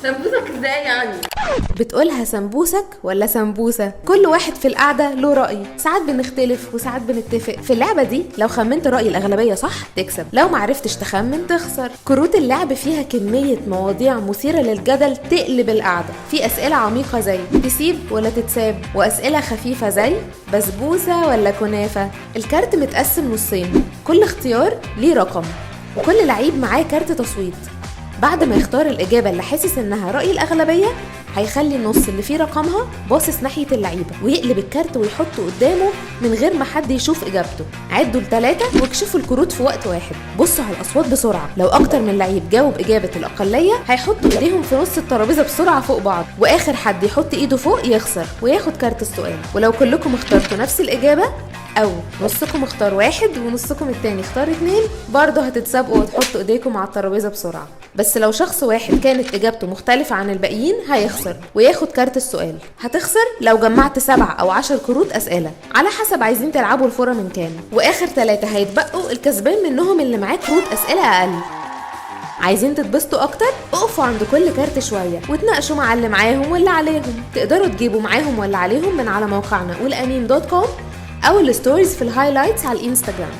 سمبوسك ازاي يعني؟ بتقولها سمبوسك ولا سمبوسة؟ كل واحد في القعدة له رأي، ساعات بنختلف وساعات بنتفق. في اللعبة دي لو خمنت رأي الأغلبية صح تكسب، لو معرفتش تخمن تخسر. كروت اللعب فيها كمية مواضيع مثيرة للجدل تقلب القعدة. في أسئلة عميقة زي تسيب ولا تتساب، وأسئلة خفيفة زي بسبوسة ولا كنافة. الكارت متقسم نصين، كل اختيار ليه رقم، وكل لعيب معاه كارت تصويت. بعد ما يختار الإجابة اللي حاسس إنها رأي الأغلبية، هيخلي النص اللي فيه رقمها باصص ناحية اللعيبة، ويقلب الكارت ويحطه قدامه من غير ما حد يشوف إجابته. عدوا ل3 واكشفوا الكروت في وقت واحد. بصوا على الأصوات بسرعة، لو أكتر من لعيب جاوب إجابة الأقلية هيحطوا إيديهم في نص الترابيزة بسرعة فوق بعض، وآخر حد يحط إيده فوق يخسر وياخد كارت السؤال. ولو كلكم اخترتوا نفس الإجابة او نصكم اختار واحد ونصكم التاني اختار 2، برضه هتتسابقوا وتحطوا ايديكم على الترابيزه بسرعه. بس لو شخص واحد كانت اجابته مختلفه عن الباقيين هيخسر وياخد كارت السؤال. هتخسر لو جمعت 7 أو 10 كروت اسئله، على حسب عايزين تلعبوا الفوره من كام. واخر 3 هيتبقوا الكسبان منهم اللي معاه كروت اسئله اقل. عايزين تتبسطوا اكتر؟ اقفوا عند كل كارت شويه وتناقشوا مع اللي معاهم واللي عليهم. تقدروا تجيبوا معاهم ولا عليهم من على موقعنا قولامين.com او الستوريز في الهايلايتس على الانستجرام.